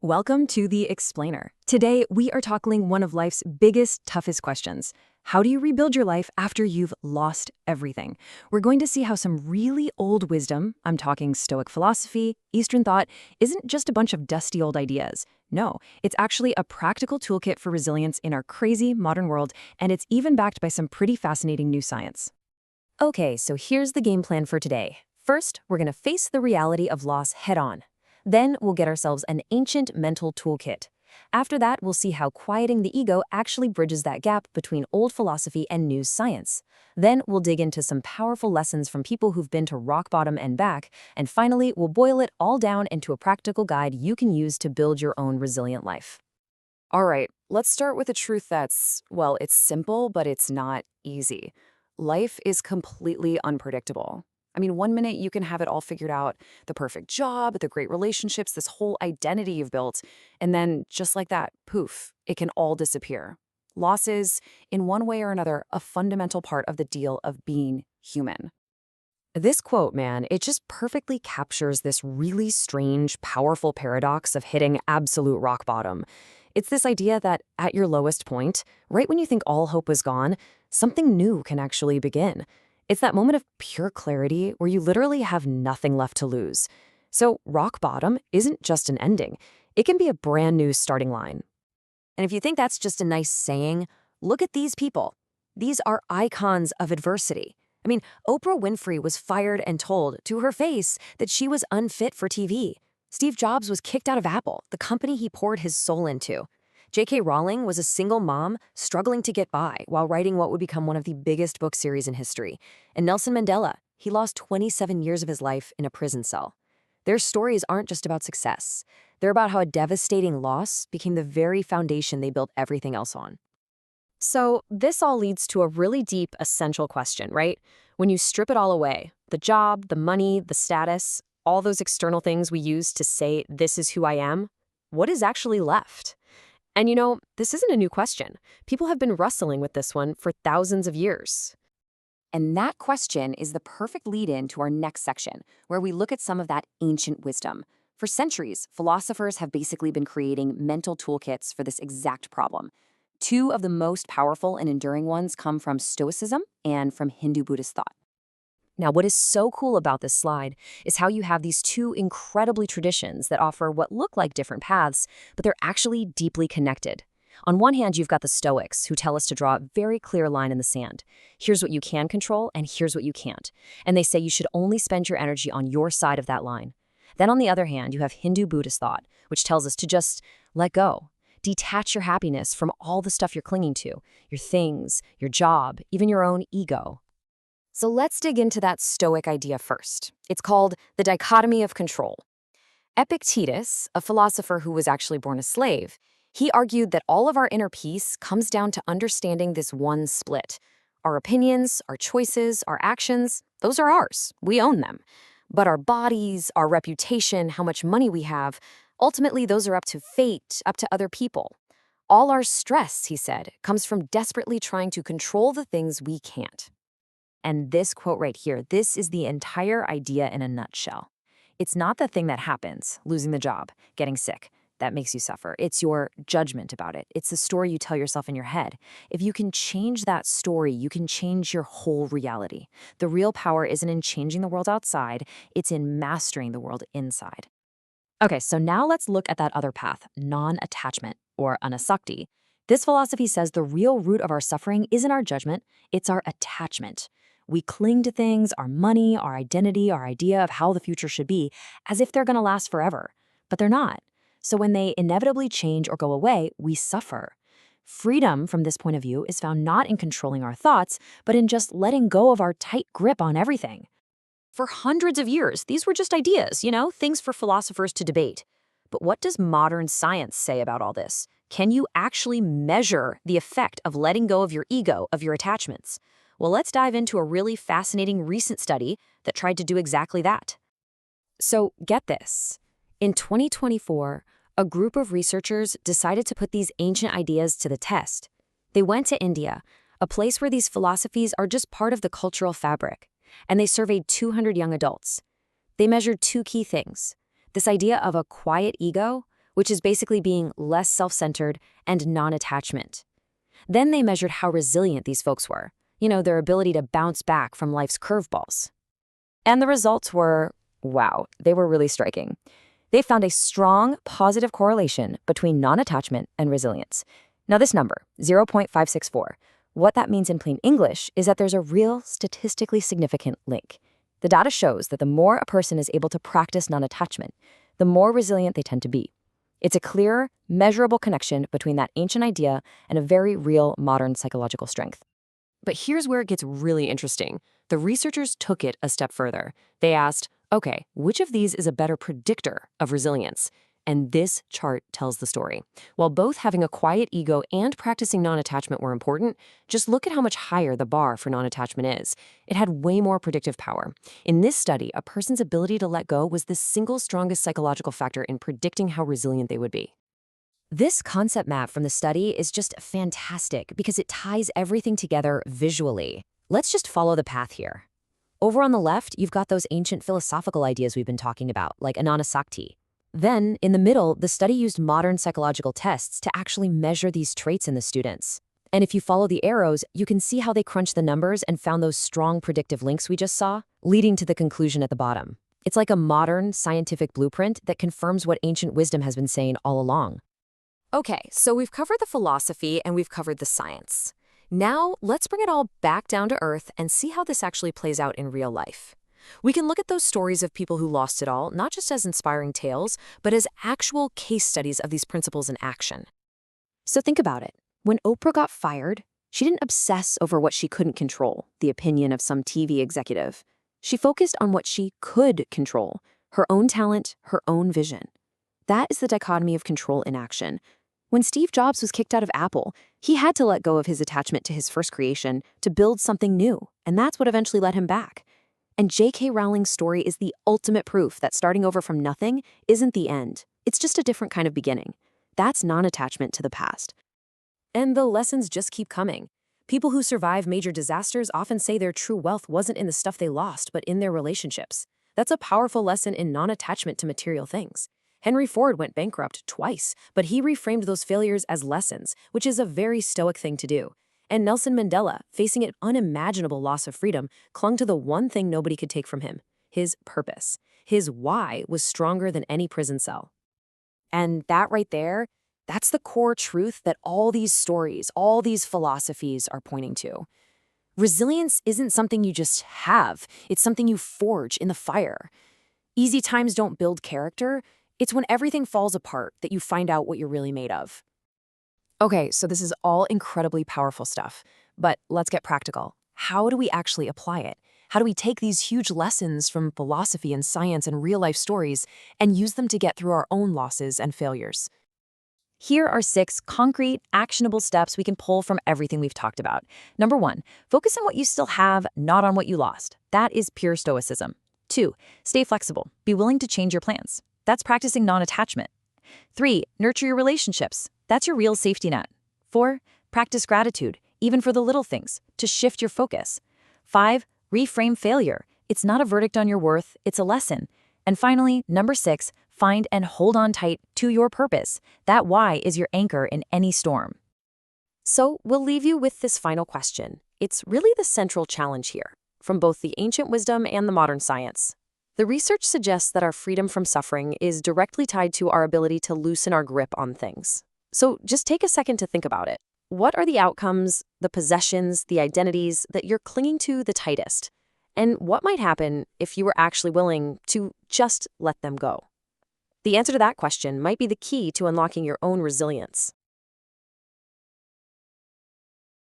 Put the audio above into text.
Welcome to The Explainer. Today, we are tackling one of life's biggest, toughest questions. How do you rebuild your life after you've lost everything? We're going to see how some really old wisdom, I'm talking Stoic philosophy, Eastern thought, isn't just a bunch of dusty old ideas. No, it's actually a practical toolkit for resilience in our crazy modern world, and it's even backed by some pretty fascinating new science. Okay, so here's the game plan for today. First, we're going to face the reality of loss head-on. Then we'll get ourselves an ancient mental toolkit. After that, we'll see how quieting the ego actually bridges that gap between old philosophy and new science. Then we'll dig into some powerful lessons from people who've been to rock bottom and back. And finally, we'll boil it all down into a practical guide you can use to build your own resilient life. All right, let's start with a truth that's, well, it's simple, but it's not easy. Life is completely unpredictable. I mean, one minute you can have it all figured out, the perfect job, the great relationships, this whole identity you've built, and then just like that, poof, it can all disappear. Loss is, in one way or another, a fundamental part of the deal of being human. This quote, man, it just perfectly captures this really strange, powerful paradox of hitting absolute rock bottom. It's this idea that at your lowest point, right when you think all hope is gone, something new can actually begin. It's that moment of pure clarity where you literally have nothing left to lose. So rock bottom isn't just an ending. It can be a brand new starting line. And if you think that's just a nice saying, look at these people. These are icons of adversity. I mean, Oprah Winfrey was fired and told to her face that she was unfit for TV. Steve Jobs was kicked out of Apple, the company he poured his soul into. J.K. Rowling was a single mom struggling to get by while writing what would become one of the biggest book series in history. And Nelson Mandela, he lost 27 years of his life in a prison cell. Their stories aren't just about success. They're about how a devastating loss became the very foundation they built everything else on. So this all leads to a really deep, essential question, right? When you strip it all away, the job, the money, the status, all those external things we use to say, this is who I am, what is actually left? And this isn't a new question. People have been wrestling with this one for thousands of years. And that question is the perfect lead-in to our next section, where we look at some of that ancient wisdom. For centuries, philosophers have basically been creating mental toolkits for this exact problem. Two of the most powerful and enduring ones come from Stoicism and from Hindu-Buddhist thought. Now, what is so cool about this slide is how you have these two incredibly traditions that offer what look like different paths, but they're actually deeply connected. On one hand, you've got the Stoics, who tell us to draw a very clear line in the sand. Here's what you can control, and here's what you can't. And they say you should only spend your energy on your side of that line. Then on the other hand, you have Hindu-Buddhist thought, which tells us to just let go. Detach your happiness from all the stuff you're clinging to, your things, your job, even your own ego. So let's dig into that Stoic idea first. It's called the dichotomy of control. Epictetus, a philosopher who was actually born a slave, he argued that all of our inner peace comes down to understanding this one split. Our opinions, our choices, our actions, those are ours. We own them. But our bodies, our reputation, how much money we have, ultimately those are up to fate, up to other people. All our stress, he said, comes from desperately trying to control the things we can't. And this quote right here, this is the entire idea in a nutshell. It's not the thing that happens, losing the job, getting sick, that makes you suffer. It's your judgment about it. It's the story you tell yourself in your head. If you can change that story, you can change your whole reality. The real power isn't in changing the world outside, it's in mastering the world inside. Okay, so now let's look at that other path, non-attachment, or anasakti. This philosophy says the real root of our suffering isn't our judgment, it's our attachment. We cling to things, our money, our identity, our idea of how the future should be, as if they're going to last forever. But they're not. So when they inevitably change or go away, we suffer. Freedom, from this point of view, is found not in controlling our thoughts, but in just letting go of our tight grip on everything. For hundreds of years, these were just ideas, things for philosophers to debate. But what does modern science say about all this? Can you actually measure the effect of letting go of your ego, of your attachments? Well, let's dive into a really fascinating recent study that tried to do exactly that. So get this. In 2024, a group of researchers decided to put these ancient ideas to the test. They went to India, a place where these philosophies are just part of the cultural fabric, and they surveyed 200 young adults. They measured two key things: this idea of a quiet ego, which is basically being less self-centered and non-attachment. Then they measured how resilient these folks were, their ability to bounce back from life's curveballs. And the results were, wow, they were really striking. They found a strong positive correlation between non-attachment and resilience. Now this number, 0.564, what that means in plain English is that there's a real statistically significant link. The data shows that the more a person is able to practice non-attachment, the more resilient they tend to be. It's a clear, measurable connection between that ancient idea and a very real modern psychological strength. But here's where it gets really interesting. The researchers took it a step further. They asked, okay, which of these is a better predictor of resilience? And this chart tells the story. While both having a quiet ego and practicing non-attachment were important, just look at how much higher the bar for non-attachment is. It had way more predictive power. In this study, a person's ability to let go was the single strongest psychological factor in predicting how resilient they would be. This concept map from the study is just fantastic because it ties everything together visually. Let's just follow the path here. Over on the left, you've got those ancient philosophical ideas we've been talking about, like Ananasakti. Then, in the middle, the study used modern psychological tests to actually measure these traits in the students. And if you follow the arrows, you can see how they crunched the numbers and found those strong predictive links we just saw, leading to the conclusion at the bottom. It's like a modern, scientific blueprint that confirms what ancient wisdom has been saying all along. Okay, so we've covered the philosophy and we've covered the science. Now, let's bring it all back down to earth and see how this actually plays out in real life. We can look at those stories of people who lost it all, not just as inspiring tales, but as actual case studies of these principles in action. So think about it. When Oprah got fired, she didn't obsess over what she couldn't control, the opinion of some TV executive. She focused on what she could control, her own talent, her own vision. That is the dichotomy of control in action. When Steve Jobs was kicked out of Apple, he had to let go of his attachment to his first creation to build something new, and that's what eventually led him back. And J.K. Rowling's story is the ultimate proof that starting over from nothing isn't the end. It's just a different kind of beginning. That's non-attachment to the past. And the lessons just keep coming. People who survive major disasters often say their true wealth wasn't in the stuff they lost, but in their relationships. That's a powerful lesson in non-attachment to material things. Henry Ford went bankrupt twice, but he reframed those failures as lessons, which is a very stoic thing to do. And Nelson Mandela, facing an unimaginable loss of freedom, clung to the one thing nobody could take from him, his purpose. His why was stronger than any prison cell. And that right there, that's the core truth that all these stories, all these philosophies are pointing to. Resilience isn't something you just have, it's something you forge in the fire. Easy times don't build character. It's when everything falls apart that you find out what you're really made of. Okay, so this is all incredibly powerful stuff, but let's get practical. How do we actually apply it? How do we take these huge lessons from philosophy and science and real-life stories and use them to get through our own losses and failures? Here are 6 concrete, actionable steps we can pull from everything we've talked about. Number 1, focus on what you still have, not on what you lost. That is pure stoicism. 2, stay flexible. Be willing to change your plans. That's practicing non-attachment. 3, nurture your relationships. That's your real safety net. 4, practice gratitude, even for the little things, to shift your focus. 5, reframe failure. It's not a verdict on your worth, it's a lesson. And finally, number 6, find and hold on tight to your purpose. That why is your anchor in any storm. So we'll leave you with this final question. It's really the central challenge here, from both the ancient wisdom and the modern science. The research suggests that our freedom from suffering is directly tied to our ability to loosen our grip on things. So just take a second to think about it. What are the outcomes, the possessions, the identities that you're clinging to the tightest? And what might happen if you were actually willing to just let them go? The answer to that question might be the key to unlocking your own resilience.